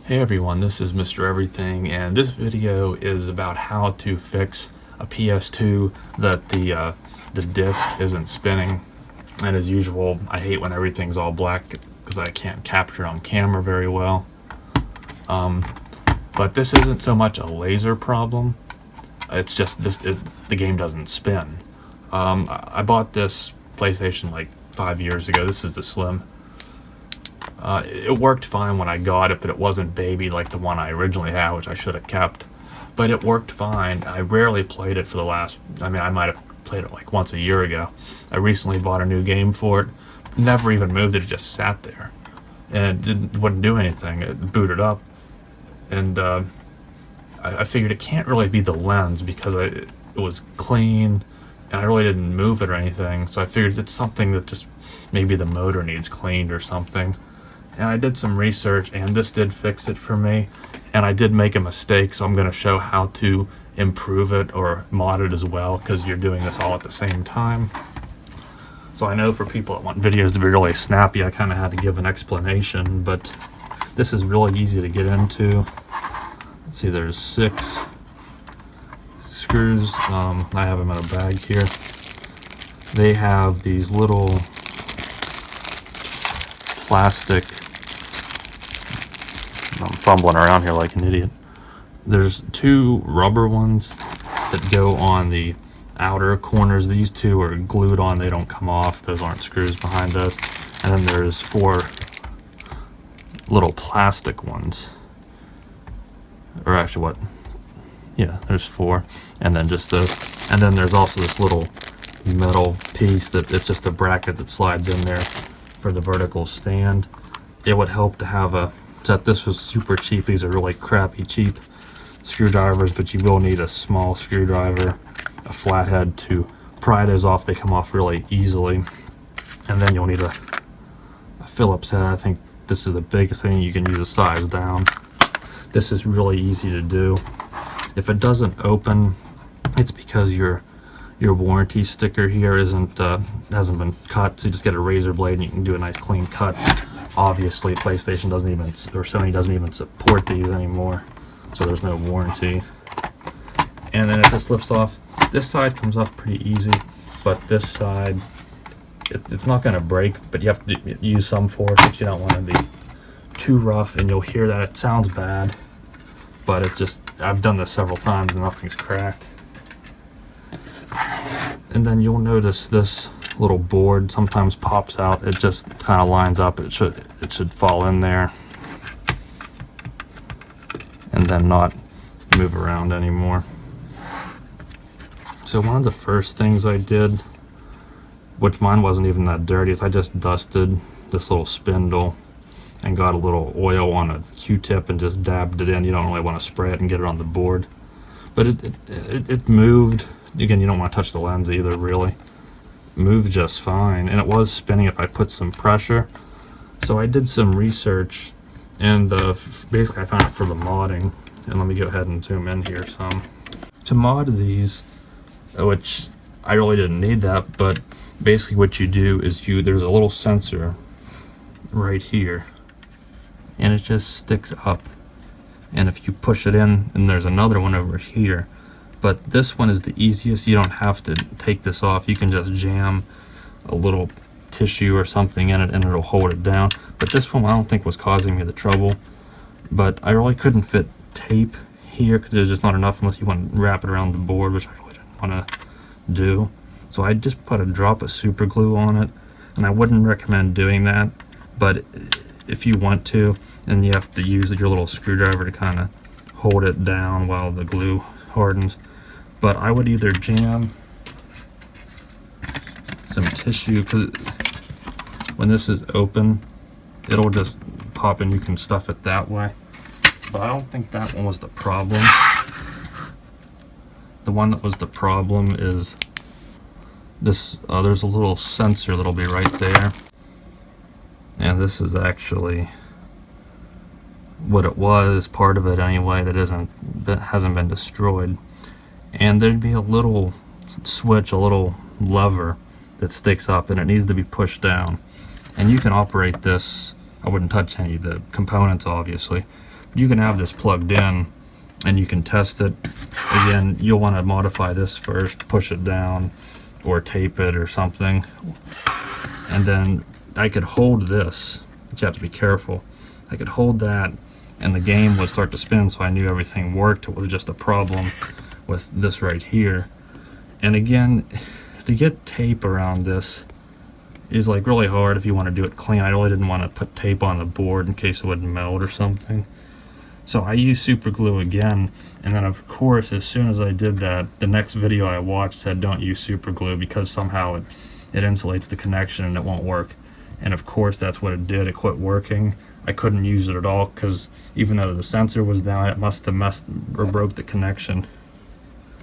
Hey everyone, this is Mr. Everything, and this video is about how to fix a PS2 that the disc isn't spinning. And as usual, I hate when everything's all black because I can't capture on camera very well. But this isn't so much a laser problem. It's just the game doesn't spin. I bought this PlayStation like 5 years ago. This is the Slim. It worked fine when I got it, but it wasn't baby like the one I originally had, which I should have kept. But it worked fine. I rarely played it for the last, I might have played it like once a year ago. I recently bought a new game for it. Never even moved it, it just sat there. And it wouldn't do anything. It booted up. And I figured it can't really be the lens because it was clean and I really didn't move it or anything. So I figured it's something that just maybe the motor needs cleaned or something. And I did some research, and this did fix it for me. And I did make a mistake, so I'm going to show how to improve it or mod it as well, because you're doing this all at the same time. So I know for people that want videos to be really snappy, I kind of had to give an explanation, but this is really easy to get into. Let's see, there's 6 screws. I have them in a bag here. They have these little plastic, I'm fumbling around here like an idiot. There's 2 rubber ones that go on the outer corners. These 2 are glued on, they don't come off. Those aren't screws behind those. And then there's 4 little plastic ones. Or actually, what? Yeah, there's 4. And then just those. And then there's also this little metal piece that it's just a bracket that slides in there for the vertical stand. It would help to have a set. This was super cheap. These are really crappy cheap screwdrivers, but you will need a small screwdriver, a flathead, to pry those off. They come off really easily. And then you'll need a Phillips head. I think this is the biggest thing. You can use a size down. This is really easy to do. If it doesn't open, it's because your warranty sticker here hasn't been cut, so you just get a razor blade and you can do a nice clean cut. Obviously, PlayStation doesn't even, or Sony doesn't even support these anymore, so there's no warranty. And then it just lifts off. This side comes off pretty easy, but this side, it's not going to break, but you have to use some force because you don't want to be too rough, and you'll hear that it sounds bad, but it's just, I've done this several times and nothing's cracked. And then you'll notice this little board sometimes pops out. It just kind of lines up. It should fall in there and then not move around anymore. So one of the first things I did, which mine wasn't even that dirty, is I just dusted this little spindle and got a little oil on a Q-tip and just dabbed it in. You don't really want to spray it and get it on the board, but it moved. Again, you don't want to touch the lens either, really. Moved just fine, and it was spinning if I put some pressure. So I did some research, and basically I found it for the modding. And let me go ahead and zoom in here some. To mod these, which I really didn't need that, but basically what you do is there's a little sensor right here, and it just sticks up. And if you push it in, and there's another one over here. But this one is the easiest. You don't have to take this off. You can just jam a little tissue or something in it and it'll hold it down. But this one I don't think was causing me the trouble. But I really couldn't fit tape here because there's just not enough unless you want to wrap it around the board, which I really didn't want to do. So I just put a drop of super glue on it, and I wouldn't recommend doing that. But if you want to, then you have to use your little screwdriver to kind of hold it down while the glue hardens. But I would either jam some tissue, because when this is open, it'll just pop and you can stuff it that way. But I don't think that one was the problem. The one that was the problem is this. There's a little sensor that'll be right there, and this is actually what it was, part of it anyway, that hasn't been destroyed. And there'd be a little switch, a little lever that sticks up, and it needs to be pushed down. And you can operate this, I wouldn't touch any of the components obviously, you can have this plugged in and you can test it. Again, you'll want to modify this first, push it down or tape it or something. And then I could hold this, but you have to be careful. I could hold that and the game would start to spin, so I knew everything worked. It was just a problem with this right here. And again, to get tape around this is like really hard if you want to do it clean. I really didn't want to put tape on the board in case it would melt or something. So I used super glue again, and then of course as soon as I did that, the next video I watched said don't use super glue because somehow it insulates the connection and it won't work. And of course that's what it did. It quit working. I couldn't use it at all because even though the sensor was down, it must have messed or broke the connection.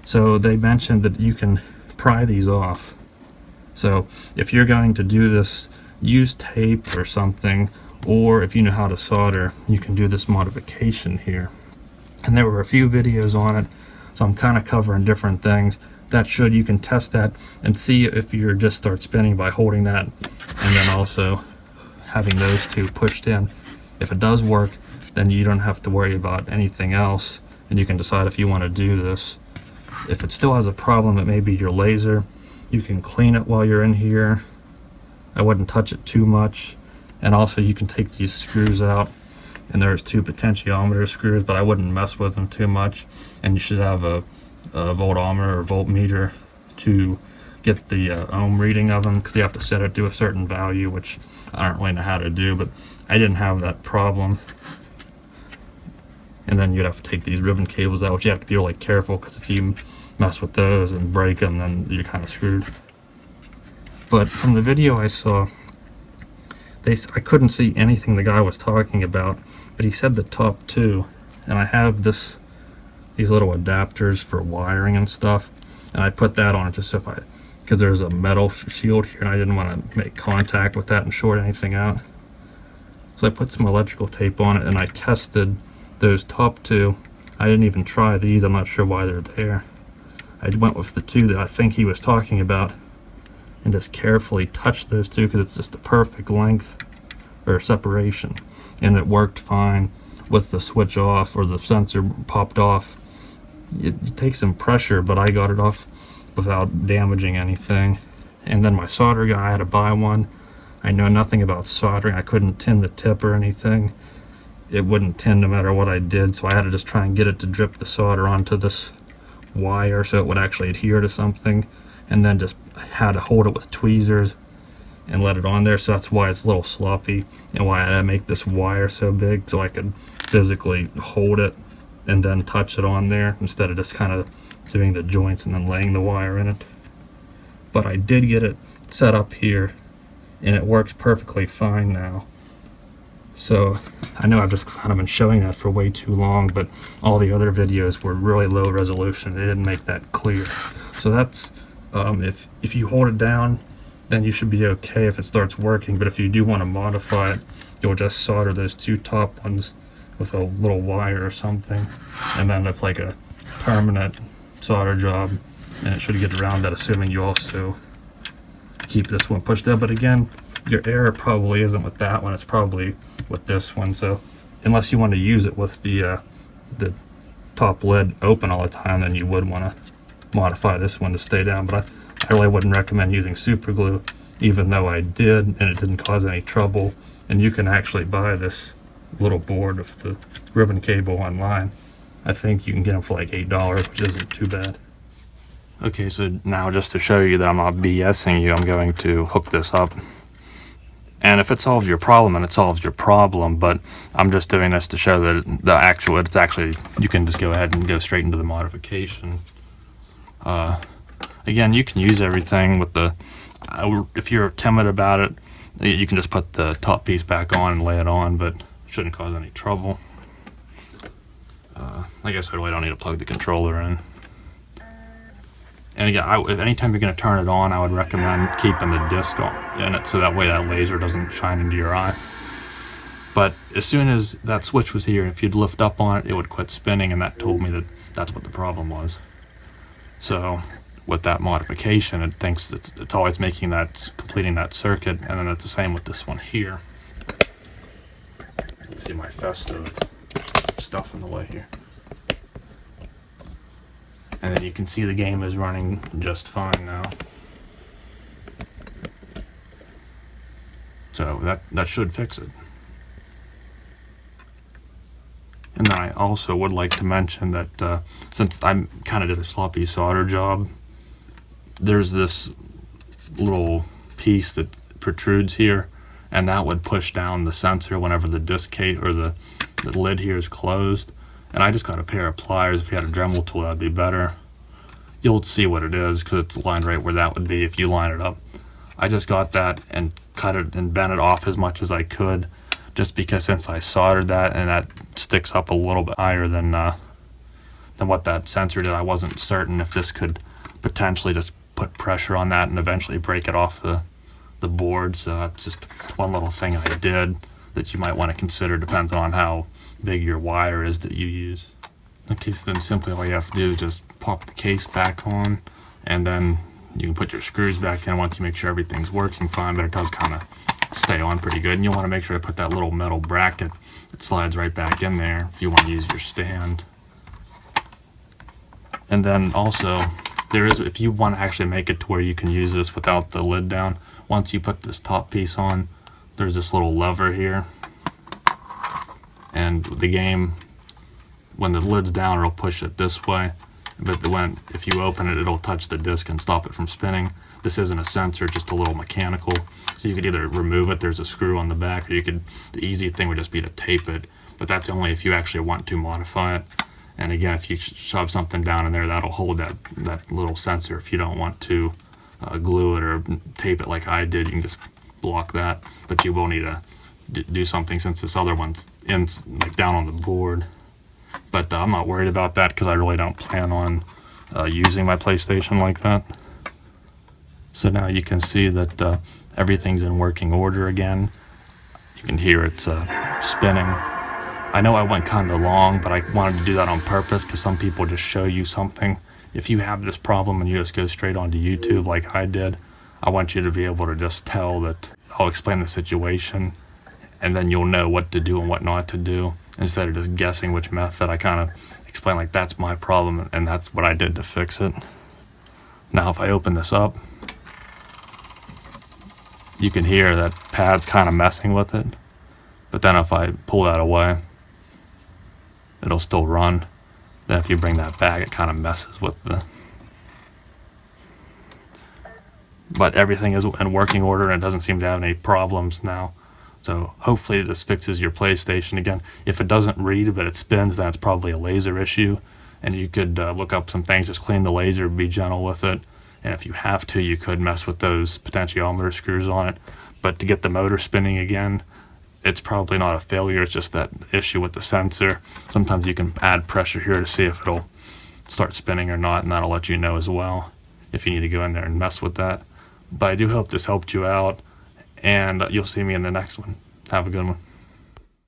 So they mentioned that you can pry these off. So if you're going to do this, use tape or something, or if you know how to solder, you can do this modification here. And there were a few videos on it, so I'm kind of covering different things. You can test that and see if you just start spinning by holding that and then also having those two pushed in. If it does work, then you don't have to worry about anything else, and you can decide if you want to do this. If it still has a problem, it may be your laser. You can clean it while you're in here. I wouldn't touch it too much. And also you can take these screws out, and there's 2 potentiometer screws, but I wouldn't mess with them too much. And you should have a voltometer or voltmeter to get the ohm reading of them, because you have to set it to a certain value, which I don't really know how to do, but I didn't have that problem. And then you'd have to take these ribbon cables out, which you have to be really careful, because if you mess with those and break them, then you're kind of screwed. But from the video I saw, I couldn't see anything the guy was talking about, but he said the top 2, and I have these little adapters for wiring and stuff, and I put that on it just because there's a metal shield here and I didn't want to make contact with that and short anything out. So I put some electrical tape on it and I tested those top 2. I didn't even try these, I'm not sure why they're there. I went with the 2 that I think he was talking about and just carefully touched those 2 because it's just the perfect length or separation, and it worked fine with the switch off or the sensor popped off. It takes some pressure, but I got it off without damaging anything. And then my solder guy, I had to buy one. I know nothing about soldering. I couldn't tin the tip or anything. It wouldn't tin no matter what I did, so I had to just try and get it to drip the solder onto this wire so it would actually adhere to something, and then just had to hold it with tweezers and let it on there. So that's why it's a little sloppy and why I had to make this wire so big so I could physically hold it and then touch it on there instead of just kind of doing the joints and then laying the wire in it. But I did get it set up here and it works perfectly fine now. So I know I've just kind of been showing that for way too long, but all the other videos were really low resolution. They didn't make that clear. So that's if you hold it down, then you should be okay if it starts working. But if you do want to modify it, you'll just solder those 2 top ones with a little wire or something, and then that's like a permanent solder job, and it should get around that, assuming you also keep this one pushed down. But again, your error probably isn't with that one, it's probably with this one. So unless you want to use it with the top lid open all the time, then you would want to modify this one to stay down. But I really wouldn't recommend using super glue, even though I did and it didn't cause any trouble. And you can actually buy this little board with the ribbon cable online. I think you can get them for like $8, which isn't too bad. Okay, so now just to show you that I'm not BSing you, I'm going to hook this up. And if it solves your problem, then it solves your problem, but I'm just doing this to show that it's actually, you can just go ahead and go straight into the modification. Again, you can use everything with if you're timid about it, you can just put the top piece back on and lay it on, but it shouldn't cause any trouble. I guess I really don't need to plug the controller in. And again, if anytime you're going to turn it on, I would recommend keeping the disc in it so that way that laser doesn't shine into your eye. But as soon as that switch was here, if you'd lift up on it, it would quit spinning, and that told me that that's what the problem was. So with that modification, it thinks it's always completing that circuit, and then it's the same with this one here. You can see my festive stuff in the way here. And then you can see the game is running just fine now. So that should fix it. And then I also would like to mention that since I kind of did a sloppy solder job, there's this little piece that protrudes here, and that would push down the sensor whenever the disc case or the lid here is closed. And I just got a pair of pliers. If you had a Dremel tool, that'd be better. You'll see what it is because it's lined right where that would be if you line it up. I just got that and cut it and bent it off as much as I could, just because since I soldered that and that sticks up a little bit higher than what that sensor did, I wasn't certain if this could potentially just put pressure on that and eventually break it off the board. So that's just one little thing I did that you might want to consider, depends on how big your wire is that you use. Okay, so then simply all you have to do is just pop the case back on, and then you can put your screws back in once you make sure everything's working fine, but it does kind of stay on pretty good. And you'll want to make sure to put that little metal bracket that slides right back in there if you want to use your stand. And then also, if you want to actually make it to where you can use this without the lid down, once you put this top piece on, there's this little lever here. And the game, when the lid's down, it'll push it this way. But if you open it, it'll touch the disc and stop it from spinning. This isn't a sensor, just a little mechanical. So you could either remove it, there's a screw on the back, or the easy thing would just be to tape it. But that's only if you actually want to modify it. And again, if you shove something down in there, that'll hold that little sensor. If you don't want to glue it or tape it like I did, you can just block that. But you will need to do something since this other one's like down on the board. But I'm not worried about that because I really don't plan on using my PlayStation like that. So now you can see that everything's in working order again. You can hear it's spinning. I know I went kind of long, but I wanted to do that on purpose because some people just show you something. If you have this problem and you just go straight onto YouTube like I did, I want you to be able to just tell that I'll explain the situation, and then you'll know what to do and what not to do, instead of just guessing which method. I kind of explain like that's my problem and that's what I did to fix it. Now if I open this up, you can hear that pad's kind of messing with it, but then if I pull that away, it'll still run. Then if you bring that back, it kind of messes with but everything is in working order and it doesn't seem to have any problems now. So hopefully this fixes your PlayStation. Again, if it doesn't read but it spins, then it's probably a laser issue. And you could look up some things, just clean the laser, be gentle with it. And if you have to, you could mess with those potentiometer screws on it. But to get the motor spinning again, it's probably not a failure, it's just that issue with the sensor. Sometimes you can add pressure here to see if it'll start spinning or not, and that'll let you know as well if you need to go in there and mess with that. But I do hope this helped you out, and you'll see me in the next one. Have a good one.